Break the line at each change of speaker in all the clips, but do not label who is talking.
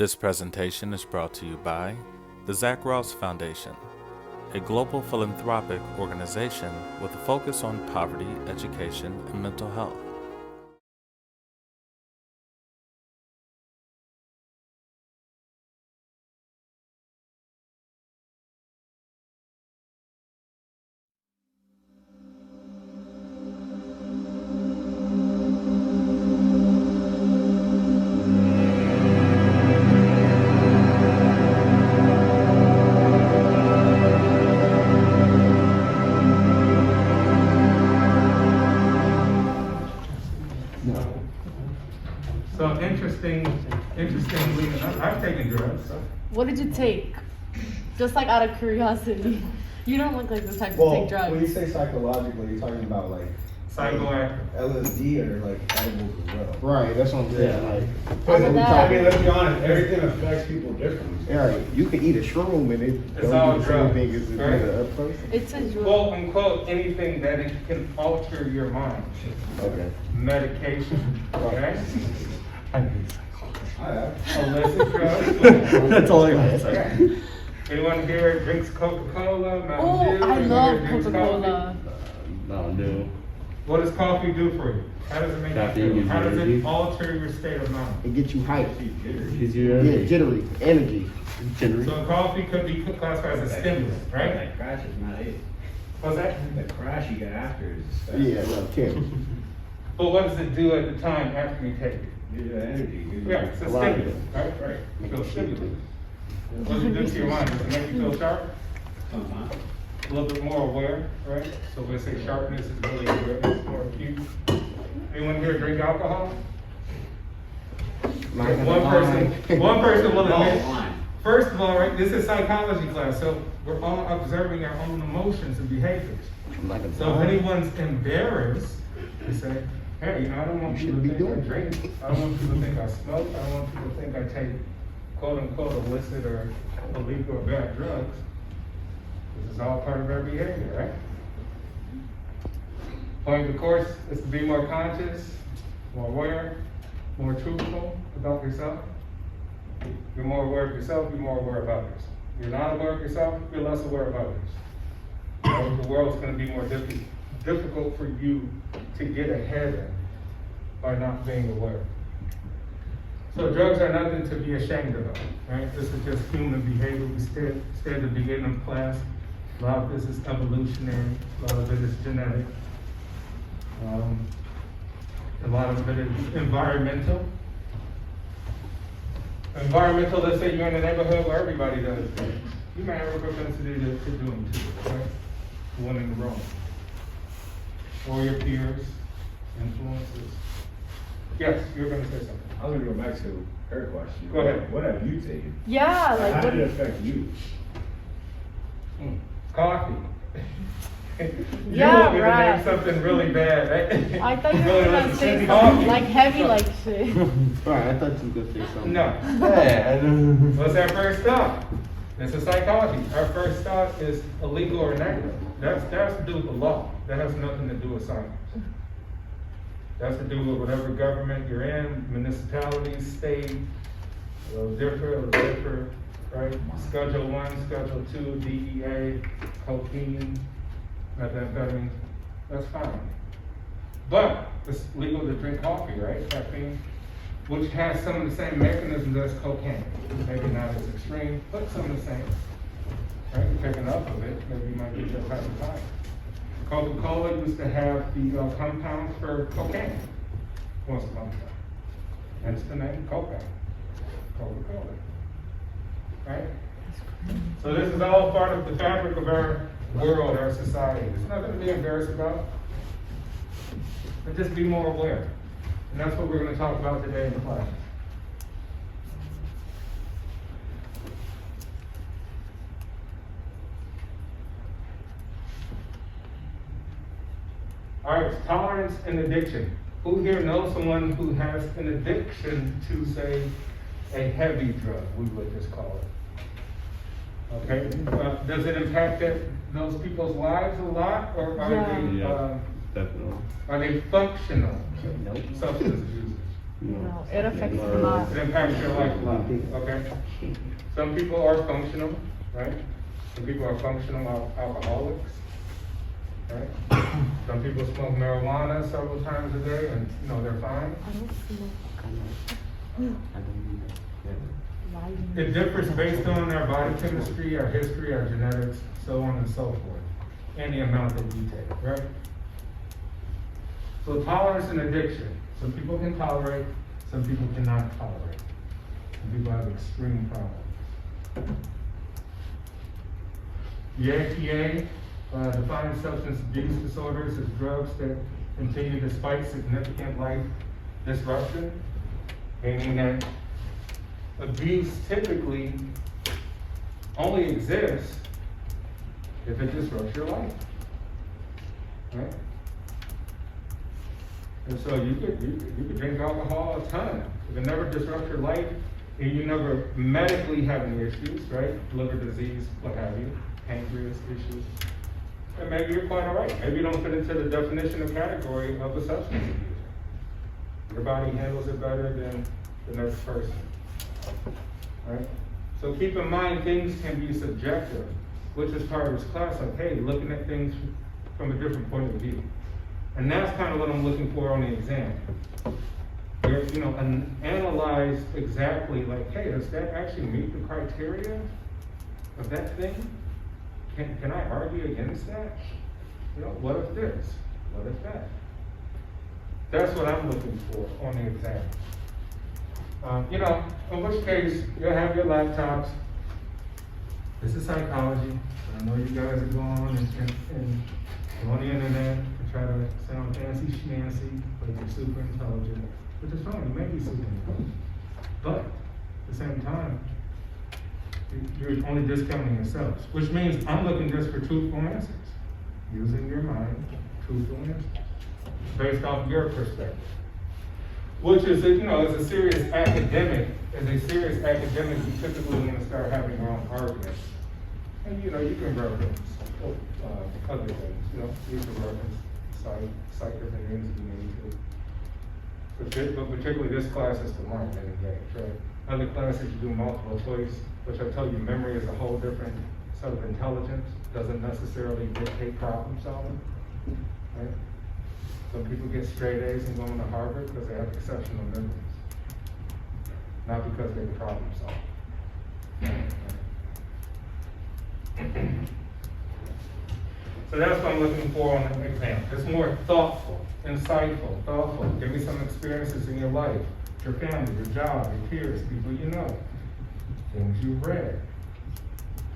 This presentation is brought to you by the Zach Ross Foundation, a global philanthropic organization with a focus on poverty, education, and mental health.
So interestingly enough, I've taken drugs. So.
What did you take? Just like out of curiosity. You don't look like the type to take drugs.
When you say psychologically, you're talking about like
Psychoactive.
LSD or like edibles as well.
Right, that's what I'm saying. Like,
I mean, let's be honest, everything affects people differently.
yeah, you can eat a shroom and it
It's
don't
all
do the
drugs,
same thing as
right?
a person.
It's a drug.
Quote unquote anything that it can alter your mind.
Okay.
Medication. Okay?
I have.
Illicit drugs.
That's all I got.
Okay. Anyone here drinks Coca-Cola, Mountain
Oh,
Dew?
I
Anyone
love
here drinks
Coca-Cola.
Mountain Dew.
What does coffee do for you? How does it make you
Caffeine
feel?
gives
How
you
does it
energy.
alter your state of mind?
It gets you hyped.
Gives you
Yeah, jittery, energy.
jittery.
So coffee could be classified as a stimulant, right?
That crash is not it.
What's that?
The crash you get after is the stuff.
Yeah, no, Tim.
But what does it do at the time after you take it?
Gives you the energy. Gives you
Yeah, it's a
A lot of
stimulant, right? Right. You feel stimulated. What does it do to your mind? Does it make you feel sharp?
sometimes.
A little bit more aware, right? So we say sharpness is really awareness, more acute. Anyone here drink alcohol?
Not gonna
One
lie.
person will
Oh,
admit.
fine.
First of all, right, this is psychology class, so we're all observing our own emotions and behaviors.
I'm not gonna
So if
lie.
anyone's embarrassed, you say, hey, I don't want
You
people to
shouldn't be
think I
doing it.
drink. I don't want people to think I smoke. I don't want people to think I take quote unquote illicit or illegal or bad drugs. This is all part of our behavior, right? Point of the course is to be more conscious, more aware, more truthful about yourself. You're more aware of yourself, you're more aware of others. You're not aware of yourself, you're less aware of others. You know, the world's going to be more difficult for you to get ahead in by not being aware. So drugs are nothing to be ashamed of, right? This is just human behavior. We stay at the beginning of class. A lot of this is evolutionary, a lot of it is genetic. A lot of it is environmental. Environmental, let's say you're in a neighborhood where everybody does things. You may have a propensity to do them too, right? One in the wrong. Or your peers, influences. Yes, you're going to say something.
I was gonna go back to her question.
Go ahead.
What have you taken?
Yeah, like
How
what?
did it affect you?
Coffee.
Yeah,
you want me to
right.
name something really bad, right?
I thought you
Really
were gonna
wasn't
say
coffee.
something like heavy, like shit.
Right, I thought you were gonna say something.
No.
Yeah, I know.
What's our first thought? This is psychology. Our first thought is illegal or negative. That has to do with the law. That has nothing to do with science. That has to do with whatever government you're in, municipalities, state, it'll differ, right? Schedule 1, Schedule 2, DEA, cocaine, methamphetamine, that's fine. But it's legal to drink coffee, right? Caffeine, which has some of the same mechanisms as cocaine. Maybe not as extreme, but some of the same. Right? You take enough of it, maybe you might get your high. Coca-Cola used to have the compounds for cocaine. What's the compound? Hence the name Coca. Coca-Cola. Right? So this is all part of the fabric of our world, our society. It's nothing to be embarrassed about. But just be more aware. And that's what we're going to talk about today in class. All right, tolerance and addiction. Who here knows someone who has an addiction to, say, a heavy drug, we would just call it? Okay, does it impact those people's lives a lot, or are
Yeah.
they
Yeah. Definitely.
are they functional
Nope.
substance abusers?
You know, it affects a lot.
It impacts your life a lot, okay? Some people are functional, right? Some people are functional alcoholics, right? Some people smoke marijuana several times a day and, you know, they're fine.
I don't smoke. Why do you-
It differs based on our body chemistry, our history, our genetics, so on and so forth, and the amount that you take, right? So tolerance and addiction. Some people can tolerate, some people cannot tolerate. Some people have extreme problems. The APA defines substance abuse disorders as drugs that continue despite significant life disruption, meaning that abuse typically only exists if it disrupts your life, right? And so you could drink alcohol a ton. If it never disrupts your life, and you never medically have any issues, right? Liver disease, what have you, pancreas issues, then maybe you're quite all right. Maybe you don't fit into the definition or category of a substance abuser. Your body handles it better than the next person, right? So keep in mind, things can be subjective, which is part of this class, like, hey, looking at things from a different point of view. And that's kind of what I'm looking for on the exam. You know, and analyze exactly like, hey, does that actually meet the criteria of that thing? Can I argue against that? You know, what if this? What if that? That's what I'm looking for on the exam. You know, in which case, you'll have your laptops. This is psychology. I know you guys are going and on the internet to try to sound fancy schmancy, like you're super intelligent, which is fine, you may be super intelligent. But at the same time, you're only discounting yourselves, which means I'm looking just for truthful answers. Using your mind, truthful answers, based off your perspective. Which is, you know, as a serious academic, you typically want to start having your own arguments. And, you know, you can reference other things, you know, you can reference cite different things if you need to. But particularly this class is to learn and engage, right? Other classes you do multiple choice, which I tell you memory is a whole different set of intelligence, doesn't necessarily dictate problem solving, right? Some people get straight A's and go into Harvard because they have exceptional memories, not because they can problem solve. So that's what I'm looking for on the exam. It's more thoughtful, insightful, thoughtful. Give me some experiences in your life, your family, your job, your peers, people you know, things you've read.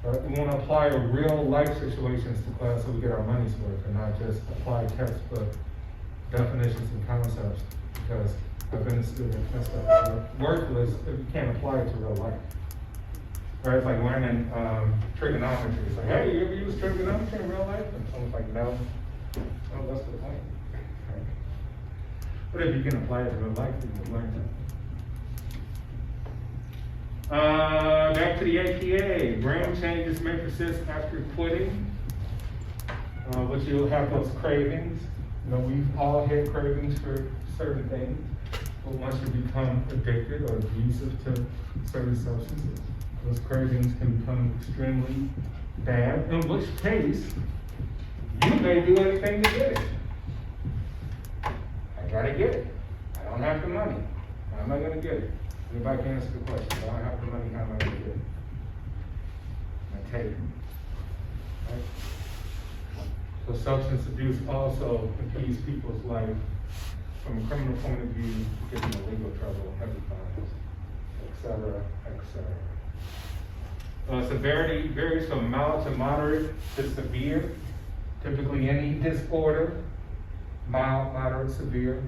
Right? We want to apply real life situations to class so we get our money's worth and not just apply textbook definitions and concepts, because I've been a student, that stuff is worthless if you can't apply it to real life. Right? It's like learning trigonometry. It's like, hey, you ever use trigonometry in real life? And someone's like, no. Oh, what's the point? Right? But if you can apply it to real life, you can learn that. Back to the APA. Brain changes may persist after quitting, but you'll have those cravings. You know, we've all had cravings for certain things, but once you become addicted or abusive to certain substances, those cravings can become extremely bad, in which case, you may do anything to get it. I gotta get it. I don't have the money. How am I gonna get it? Anybody can answer the question. I don't have the money, how am I gonna get it? I take it. Right? So substance abuse also impedes people's life from a criminal point of view, gets them in legal trouble, heavy fines, et cetera, et cetera. Severity varies from mild to moderate to severe. Typically any disorder, mild, moderate, severe,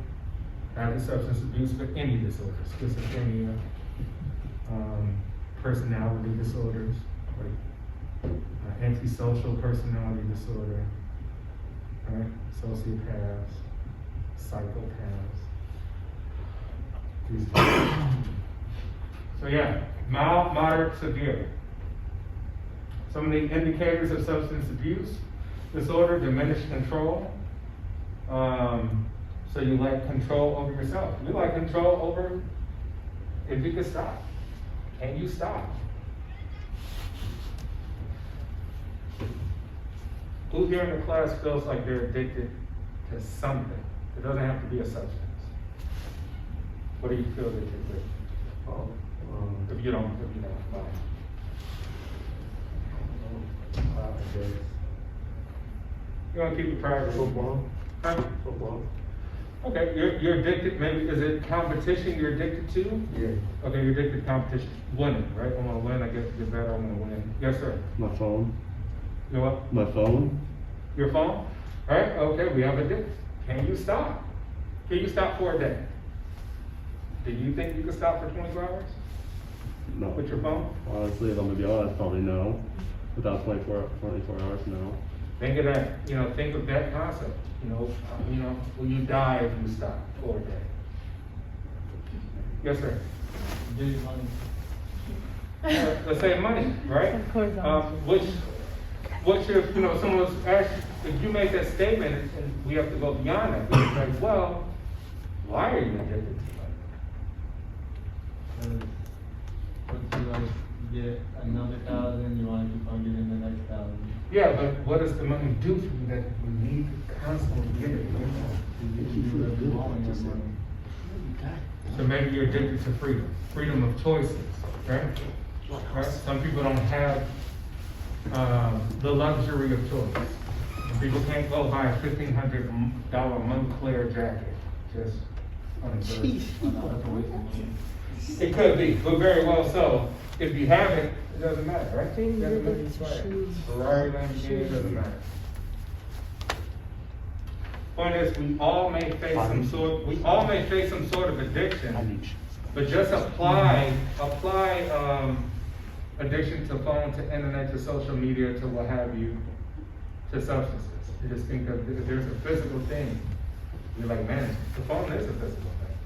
not the substance abuse, but any disorder, schizophrenia, personality disorders, like antisocial personality disorder, right? Sociopaths, psychopaths. These so yeah, mild, moderate, severe. Some of the indicators of substance abuse disorder: diminished control, So you like control over yourself. You like control over if you can stop. Can you stop? Who here in the class feels like they're addicted to something? It doesn't have to be a substance. What do you feel that you're addicted to? If you don't mind. You want to keep it private?
Football.
Huh?
Football.
Okay, you're addicted, maybe, is it competition you're addicted to?
Yeah.
Okay, you're addicted to competition, winning, right? I wanna win, I get better, I wanna win. Yes, sir.
My phone.
You what?
My phone.
Your phone? Alright, okay, we have addiction. Can you stop? Can you stop for a day? Do you think you can stop for 24 hours
No.
with your phone?
Honestly, if I'm gonna be honest, probably no. Without 24 hours, no.
Think of that, think of that concept, will you die if you stop for a day? Yes, sir. Let's say money, right?
Of course not.
What's your, someone's asked, if you make that statement and we have to go beyond that, we say, well, why are you addicted to money?
Once you like get another 1,000, you want to keep on getting the next 1,000.
Yeah, but what does the money do for you that you need to constantly get it? So maybe you're addicted to freedom of choices, right? Some people don't have the luxury of choice. People can't go buy a $1,500 Moncler jacket just on a It could be, but very well so. If you have it, it doesn't matter, right? It doesn't matter. It's right. Ferrari, Lamborghini, it doesn't matter. Point is, we all may face some sort of addiction, but just apply addiction to phone, to internet, to social media, to what have you, to substances. You just think of if there's a physical thing, you're like, man, the phone is a physical thing,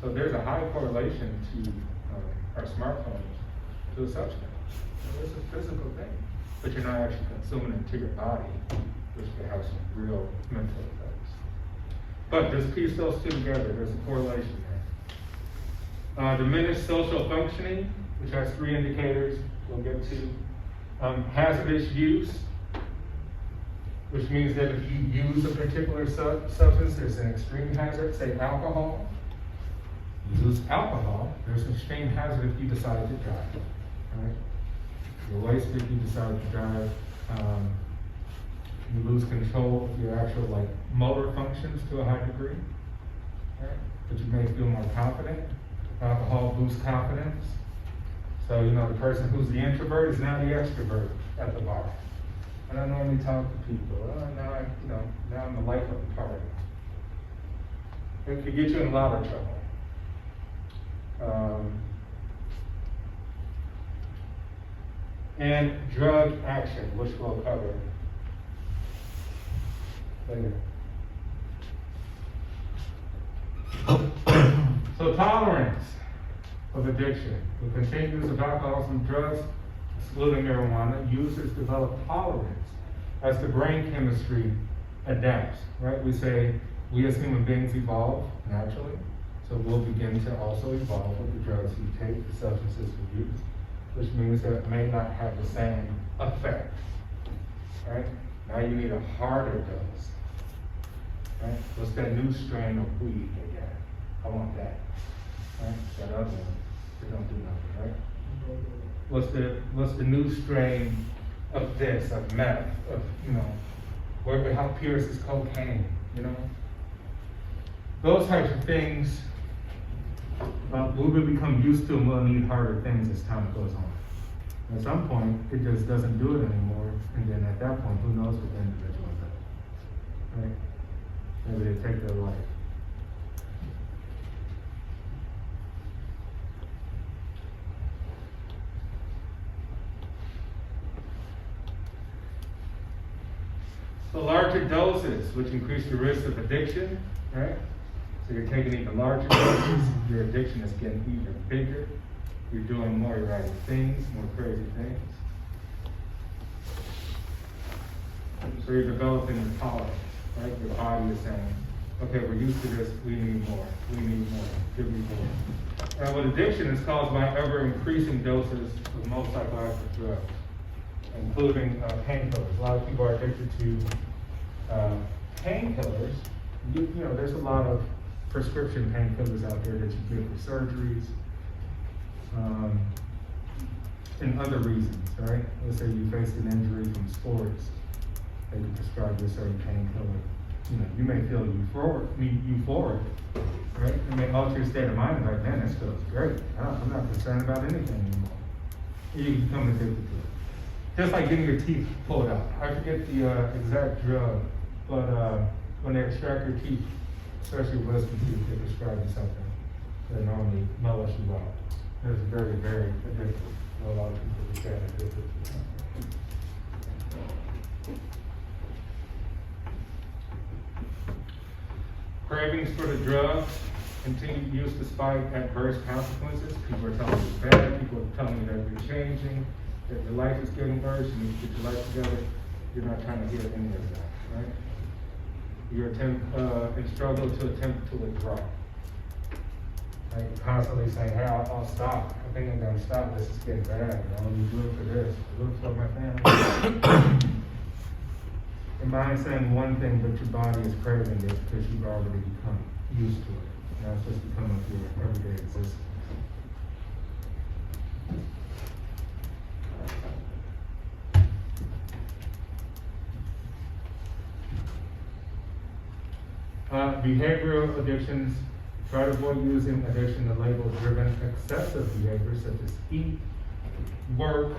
So there's a high correlation to our smartphones to a substance. It's a physical thing, but you're not actually consuming it to your body, which can have some real mental effects. But just piece those two together, there's a correlation there. Diminished social functioning, which has 3 indicators we'll get to. Hazardous use, which means that if you use a particular substance, there's an extreme hazard, say alcohol. You use alcohol, there's an extreme hazard if you decide to drive. Right? You're wasted if you decide to drive. You lose control of your actual motor functions to a high degree. Right? But you may feel more confident. Alcohol boosts confidence. So the person who's the introvert is now the extrovert at the bar. I don't normally talk to people. Now I'm the life of the party. It could get you in a lot of trouble. And drug action, which we'll cover later. So tolerance of addiction. With continued use of alcohol and drugs, excluding marijuana, users develop tolerance as the brain chemistry adapts, right? We say we as human beings evolve naturally, so we'll begin to also evolve with the drugs we take, the substances we use, which means that it may not have the same effect, right? Now you need a harder dose, right? What's that new strain of weed they got? I want that, right? That other one, they don't do nothing, right? What's the new strain of this, of meth, of, how pure is this cocaine, Those types of things, we will become used to and we'll need harder things as time goes on. At some point, it just doesn't do it anymore, and then at that point, who knows what the individual does, right? Maybe they take their life. So larger doses, which increase the risk of addiction, right? So you're taking even larger doses, your addiction is getting even bigger. You're doing more erratic things, more crazy things. So you're developing a tolerance, right? Your body is saying, okay, we're used to this, we need more, give me more. And with addiction, it's caused by ever-increasing doses of most psychoactive drugs, including painkillers. A lot of people are addicted to painkillers. You know, there's a lot of prescription painkillers out there that you get for surgeries, and other reasons, right? Let's say you face an injury from sports, they can prescribe you a certain painkiller. You know, you may feel euphoric, right? It may alter your state of mind, like, man, this feels great. I'm not concerned about anything anymore. You become addicted to it. Just like getting your teeth pulled out. I forget the exact drug, but when they extract your teeth, especially wisdom teeth, they prescribe you something that normally mellows you out. It's very, very addictive. A lot of people get addicted to it. Cravings for the drugs, continued use despite adverse consequences. People are telling you it's bad, people are telling you that you're changing, that your life is getting worse, you need to get your life together. You're not trying to hear any of that, right? You struggle to attempt to withdraw. Like constantly saying, hey, I'll stop. I think I'm gonna stop, this is getting bad. I'm doing for this, I'm doing for my family. Your mind saying one thing, but your body is craving it because you've already become used to it. Now it's just become of your everyday existence. Behavioral addictions. Try to avoid using addiction to label driven excessive behaviors such as eat, work,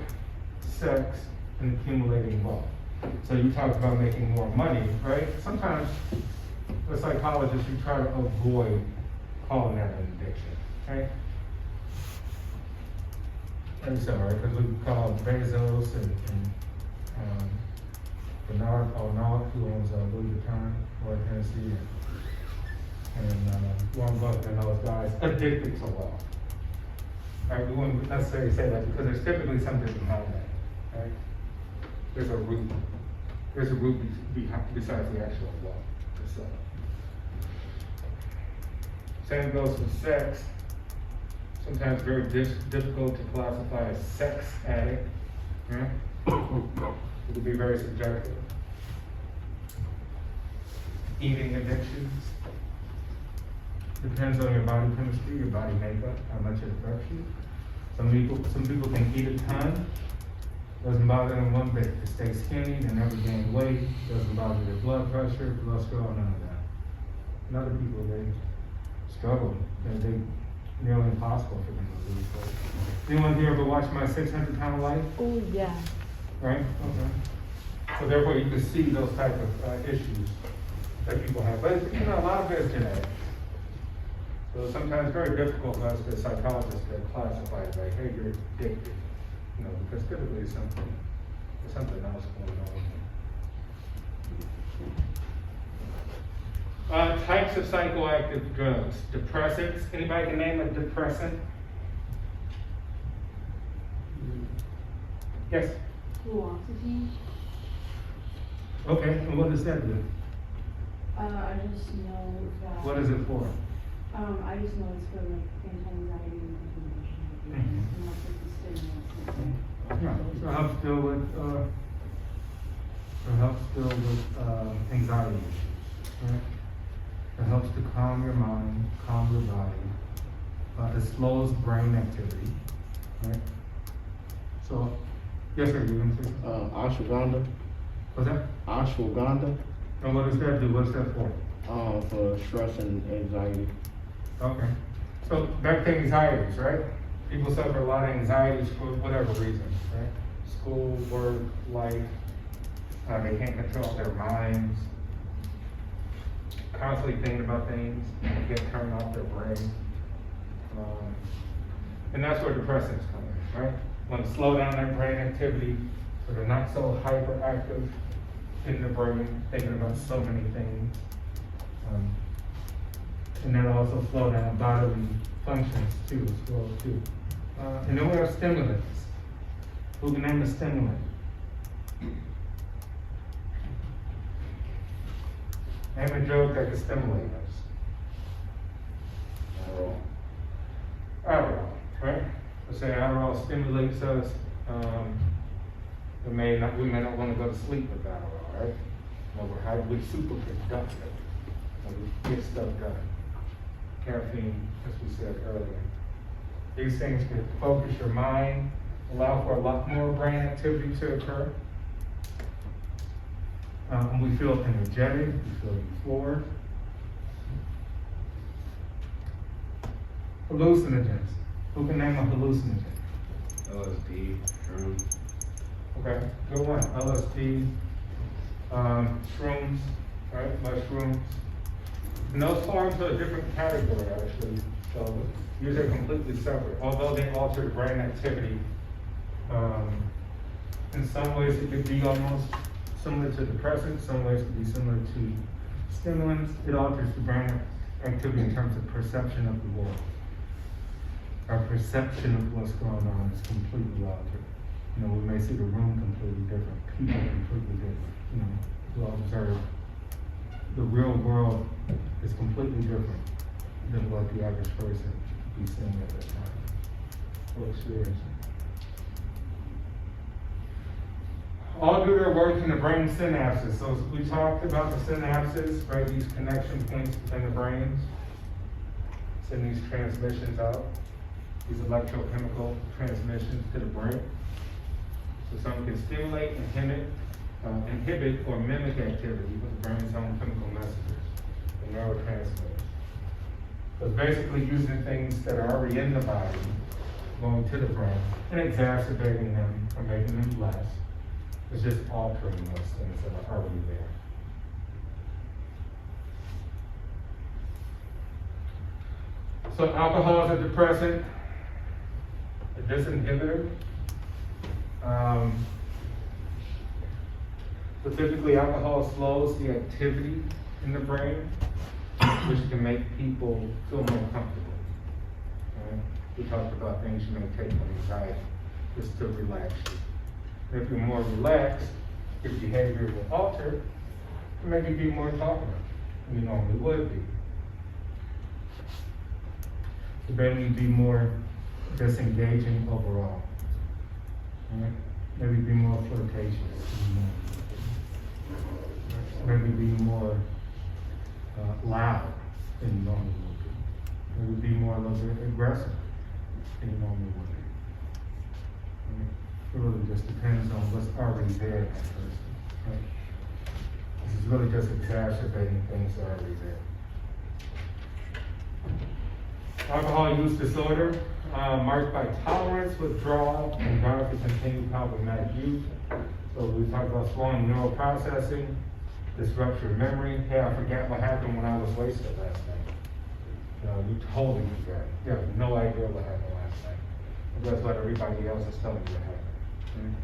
sex, and accumulating wealth. So you talk about making more money, right? Sometimes, as psychologists, you try to avoid calling that an addiction, right? And so, right, because we call Bezos and Bernard Arnault, who owns Louis Vuitton, Roy Hennessy, and Warren Buffett and those guys addicted to wealth. Right? We wouldn't necessarily say that because there's typically something behind that, right? There's a root. There's a root besides the actual wealth itself. Same goes with sex. Sometimes very difficult to classify as sex addict. Yeah? It can be very subjective. Eating addictions. Depends on your body chemistry, your body makeup, how much it affects you. Some people can eat a ton. Doesn't bother them one bit. They stay skinny, they never gain weight, doesn't bother their blood pressure, cholesterol, none of that. And other people, they struggle. They nearly impossible for them to lose weight. Anyone here ever watch My 600-Pound Life?
Oh, yeah.
Right? Okay. So therefore you can see those type of issues that people have. But a lot of it is genetic. So sometimes very difficult for us as psychologists to classify it like, hey, you're addicted. Because typically there's something else going on. Types of psychoactive drugs. Depressants. Anybody can name a depressant? Yes?
Fluoxetine.
Okay, and what does that do?
I just know that.
What is it for?
I just know it's for like anti-anxiety and inflammation.
Mhm.
And that's like the stimulants.
Yeah, so it helps deal with anxiety issues. Right? It helps to calm your mind, calm your body. It slows brain activity. Right? So, yes sir, you're going to say something?
Ashwagandha.
What's that?
Ashwagandha.
And what does that do? What's that for?
For stress and anxiety.
Okay. So back to anxieties, right? People suffer a lot of anxieties for whatever reason, right? School, work, life. They can't control their minds. Constantly thinking about things, get turned off their brain. And that's where depressants come in, right? Want to slow down their brain activity so they're not so hyperactive in the brain, thinking about so many things. And that also slow down bodily functions too, as well too. And then we have stimulants. Who can name a stimulant? Name a drug that can stimulate us. Adderall, right? Let's say Adderall stimulates us. We may not want to go to sleep with Adderall, right? We're super productive. We get stuff done. Caffeine, as we said earlier. These things can focus your mind, allow for a lot more brain activity to occur. And we feel energetic, we feel euphoric. Hallucinogens. Who can name a hallucinogen?
LSD, shrooms.
Okay, good one. LSD, shrooms, right? Mushrooms. And those forms are a different category, actually. So these are completely separate. Although they alter the brain activity, in some ways it could be almost similar to depressants, some ways it could be similar to stimulants. It alters the brain activity in terms of perception of the world. Our perception of what's going on is completely altered. We may see the room completely different, people completely different. We'll observe the real world is completely different than what the average person would be seeing at that time or experiencing. All do their work in the brain synapses. So we talked about the synapses, right? These connection points within the brains, send these transmissions out, these electrochemical transmissions to the brain. So some can stimulate, inhibit, or mimic activity with the brain's own chemical messengers, the neurotransmitters. So it's basically using things that are already in the body, going to the brain, and exacerbating them or making them less. It's just altering those things that are already there. So alcohol is a depressant, a disinhibitor. Specifically, alcohol slows the activity in the brain, which can make people feel more comfortable. Right? We talked about things you may take for anxiety, just to relax you. If you're more relaxed, your behavior will alter, and maybe be more talkative than you normally would be. So maybe be more disengaging overall. Right? Maybe be more flirtatious. Maybe be more loud than you normally would be. Maybe be more a little bit aggressive than you normally would be. Right? It really just depends on what's already there in that person. Right? This is really just exacerbating things that are already there. Alcohol use disorder, marked by tolerance, withdrawal, and drive to continue problematic use. So we talked about slowing neural processing, disrupts your memory. Hey, I forgot what happened when I was wasted last night. You totally forgot. You have no idea what happened last night. That's what everybody else is telling you what happened.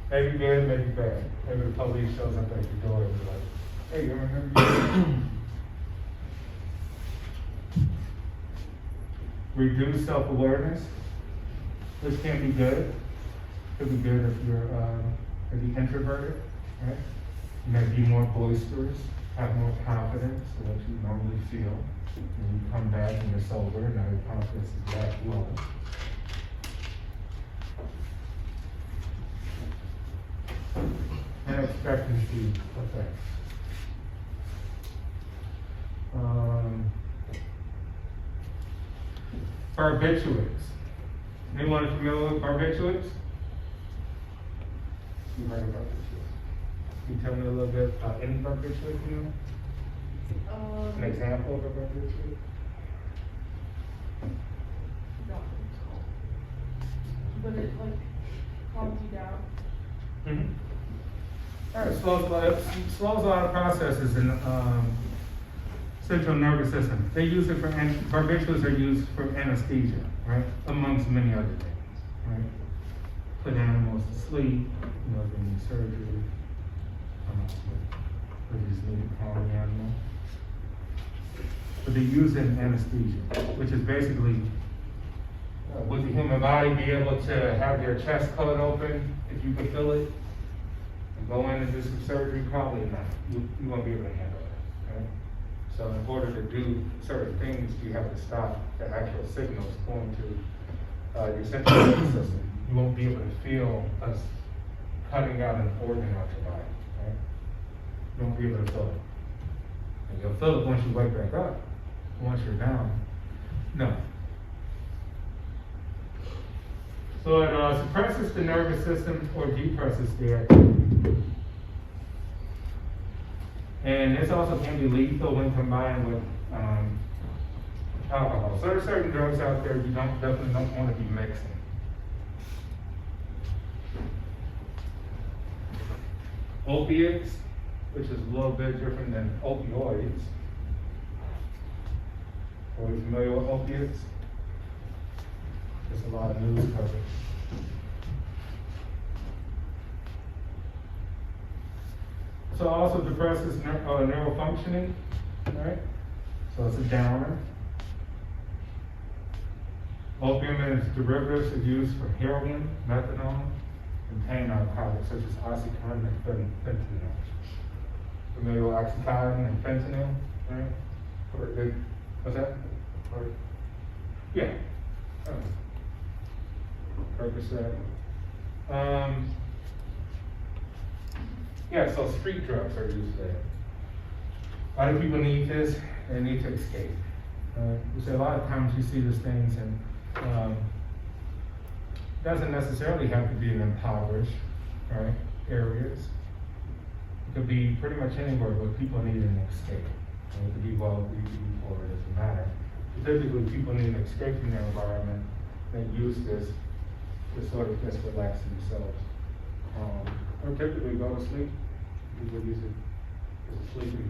Maybe good, maybe bad. Maybe the police shows up at your door and be like, hey, you remember? Reduce self-awareness, which can be good. Could be good if you're maybe introverted, right? You may be more boisterous, have more confidence in what you normally feel. When you come back and you're sober, now your confidence is back low. And expectancy effects. Barbiturates. Anyone familiar with barbiturates? You heard of barbiturates? Can you tell me a little bit about any barbiturate you know? An example of a barbiturate?
But it like calms you down.
Mm-hmm. All right, slows a lot of processes in central nervous system. They use it for, barbiturates are used for anesthesia, right? Amongst many other things, right? Put animals to sleep, they need surgery. They just need to calm the animal. But they use it in anesthesia, which is basically, would the human body be able to have your chest cut open if you could feel it? You go in and do some surgery, probably not. You won't be able to handle it, right? So in order to do certain things, you have to stop the actual signals going to your central nervous system. You won't be able to feel us cutting out an organ out your body, right? You won't be able to feel it. And you'll feel it once you wake back up. Once you're down, no. So it suppresses the nervous system or depresses the activity. And this also can be lethal when combined with alcohol. So there are certain drugs out there you definitely don't want to be mixing. Opiates, which is a little bit different than opioids. Are you familiar with opiates? There's a lot of news coverage. So it also depresses neural functioning, right? So it's a downer. Opium and its derivatives are used for heroin, methadone, and pain narcotics such as oxycontin and fentanyl. Familiar with oxycontin and fentanyl, right? What's that? Yeah. Percocet. Yeah, so street drugs are used there. A lot of people need this, they need to escape. You see, a lot of times you see these things, and doesn't necessarily have to be in impoverished, right, areas. It could be pretty much anywhere where people need an escape. It could be wealthy, it could be poor, it doesn't matter. Typically, people need an escape from their environment. They use this to sort of just relax themselves. Or typically go to sleep. People use it as a sleeping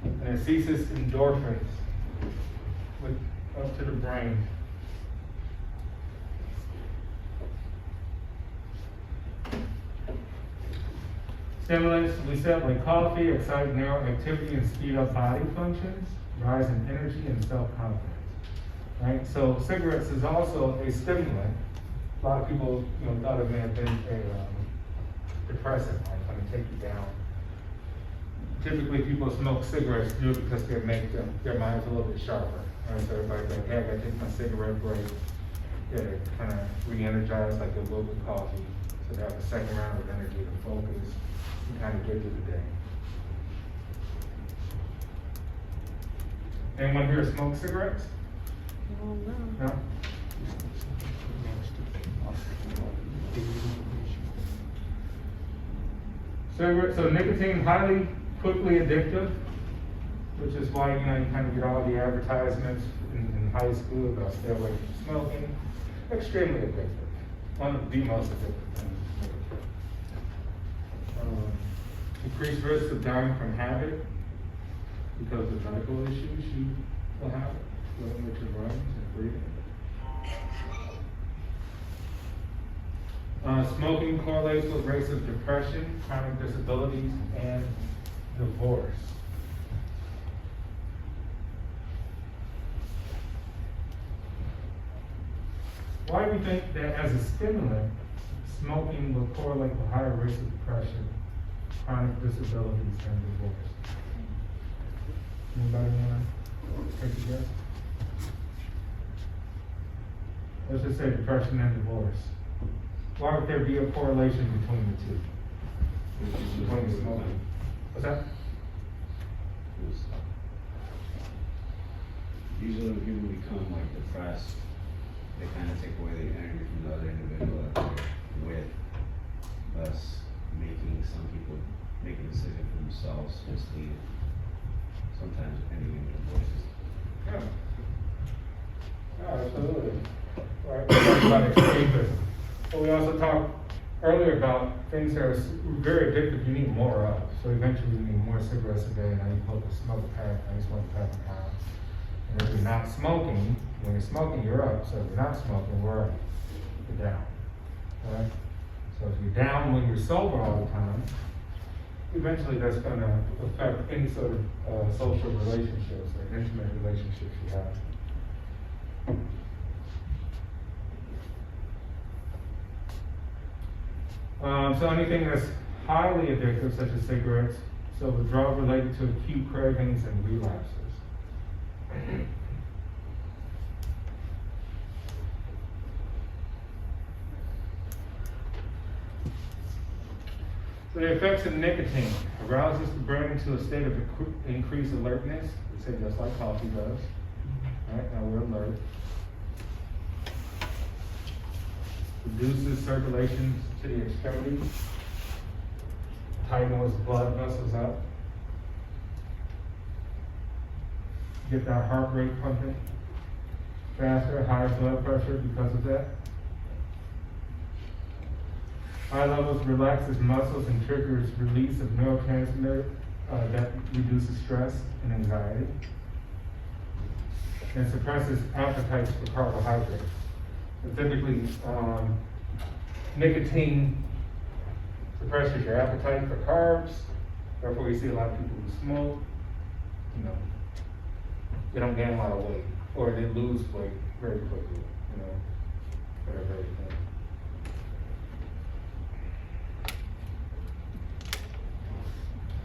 mode. And it ceases endorphins up to the brain. Stimulants, we said, like coffee, excite neural activity and speed up body functions, rise in energy and self-confidence. Right? So cigarettes is also a stimulant. A lot of people, thought it may have been a depressant, like going to take you down. Typically, people smoke cigarettes do it because they make their minds a little bit sharper. Right? So everybody's like, hey, I got to take my cigarette break. Yeah, they kind of re-energize like they will with coffee. So they have a second round of energy to focus and kind of get through the day. Anyone here smoke cigarettes?
Oh, no.
No? So nicotine highly quickly addictive, which is why you kind of get all the advertisements in high school about stay away from smoking. Extremely addictive. One of the most addictive things. Increased risk of dying from habit because of medical issues you will have with your lungs and breathing. Smoking correlates with rates of depression, chronic disabilities, and divorce. Why do we think that as a stimulant, smoking will correlate with higher rates of depression, chronic disabilities, and divorce? Anybody want to take a guess? Let's just say depression and divorce. Why would there be a correlation between the two? Between the smoking. What's that?
Usually when people become like depressed, they kind of take away the energy from the other individual that they're with, thus making some people make a decision for themselves, just leave. Sometimes ending in divorces.
Yeah. Yeah, absolutely. Right. We talked about escapism. But we also talked earlier about things that are very addictive you need more of. So eventually you need more cigarettes a day, now you pull the smoke a pack, now you smoke a pack a pound. And if you're not smoking, when you're smoking, you're up. So if you're not smoking, where are you? You're down. Right? So if you're down when you're sober all the time, eventually that's going to affect any sort of social relationships or intimate relationships you have. So anything that's highly addictive, such as cigarettes, so withdrawal related to acute cravings and relapses. So the effects of nicotine arouses the brain into a state of increased alertness. We say just like coffee does. All right, now we're alert. Reduces circulation to the extremities. Tightens blood vessels up. Get that heart rate pumping faster, higher blood pressure because of that. High levels relaxes muscles and triggers release of neurotransmitter that reduces stress and anxiety. And suppresses appetites for carbohydrates. So typically, nicotine suppresses your appetite for carbs. Therefore, you see a lot of people who smoke, you know, they don't gain a lot of weight, or they lose weight very quickly, you know, very, very thin.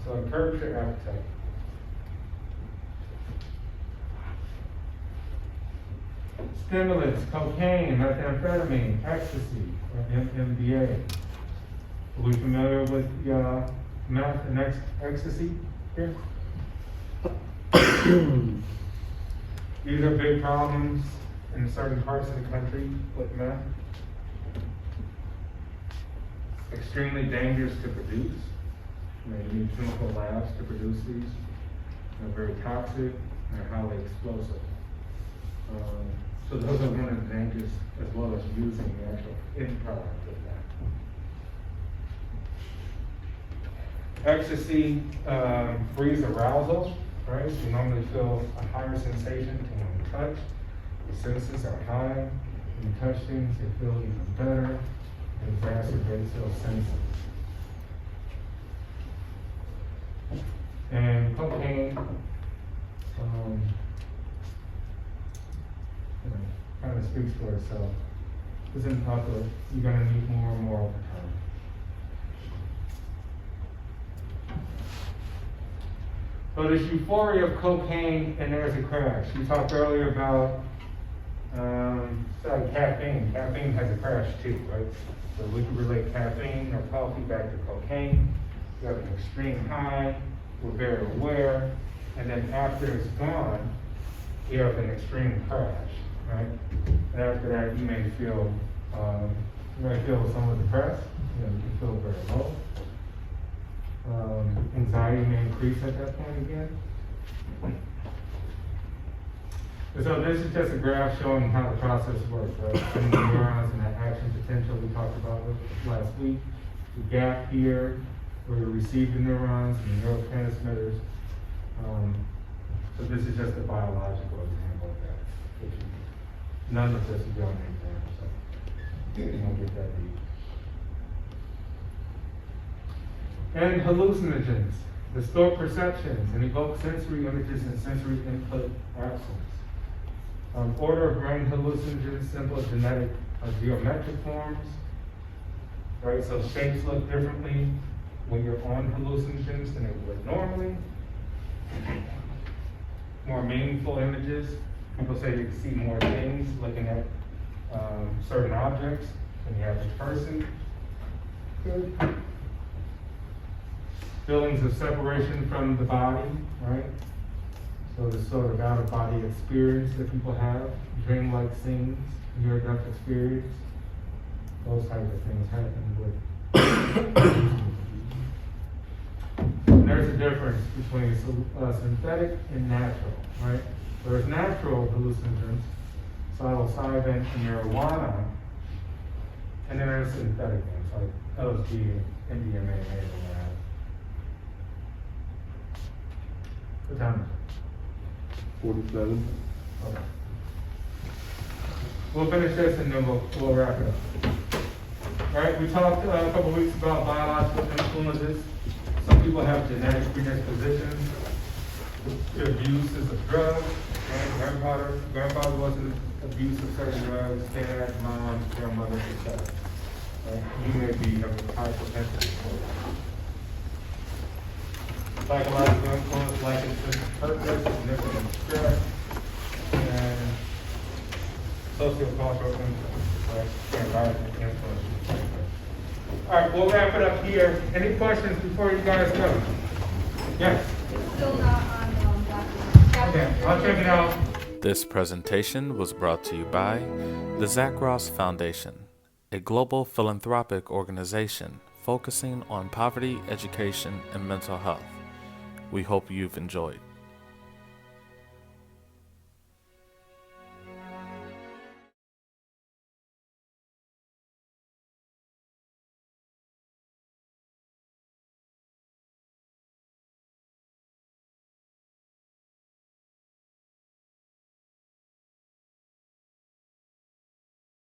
So encourage your appetite. Stimulants, cocaine, methamphetamine, ecstasy, or MDMA. Are we familiar with meth and ecstasy here? These are big problems in certain parts of the country with meth. Extremely dangerous to produce. You need chemical labs to produce these. They're very toxic and they're highly explosive. So those are one of the dangers, as well as using the actual end product of that. Ecstasy breeds arousal, right? You normally feel a higher sensation when you touch. The senses are high. When you touch things, they feel even better. It exacerbates those senses. And cocaine, kind of speaks for itself. Isn't popular. You're going to need more and more over time. So this euphoria of cocaine, and there's a crash. You talked earlier about caffeine. Caffeine has a crash too, right? So we can relate caffeine or coffee back to cocaine. You have an extreme high. We're very aware, and then after it's gone, you have an extreme crash, right? And after that, you may feel somewhat depressed. You can feel very low. Anxiety may increase at that point again. And so this is just a graph showing how the process works, right? And the neurons and that action potential we talked about last week. The gap here, where we receive the neurons and the neurotransmitters. So this is just a biological example of that. None of this is on the exam, so you won't get that deep. And hallucinogens, distort perceptions and evoke sensory images and sensory input absence. Order of brain hallucinogens, simple genetic geometric forms. Right, so shapes look differently when you're on hallucinogens than they would normally. More meaningful images. People say you can see more things looking at certain objects than the average person could. Feelings of separation from the body, right? So the sort of out-of-body experience that people have, dreamlike scenes, near-death experience, those types of things happen with. There's a difference between synthetic and natural, right? There's natural hallucinogens, psilocybin and marijuana, and then there's synthetic ones like LSD and MDMA made in the lab. What time is it?
47.
Okay. We'll finish this and then we'll wrap it up. All right, we talked a couple weeks about biological influences. Some people have genetic predispositions to abuses of drugs. Right? Grandfather wasn't abused of certain drugs, dad, mom, grandmother, etc. You may be of a high propensity for it. Psychological influence, like it's purpose, significant stress, and sociocultural influence, right? The environment influence. All right, we'll wrap it up here. Any questions before you guys go? Yes?
It's still not on, Black.
Okay, I'll check it out.
This presentation was brought to you by the Zach Ross Foundation, a global philanthropic organization focusing on poverty, education, and mental health. We hope you've enjoyed.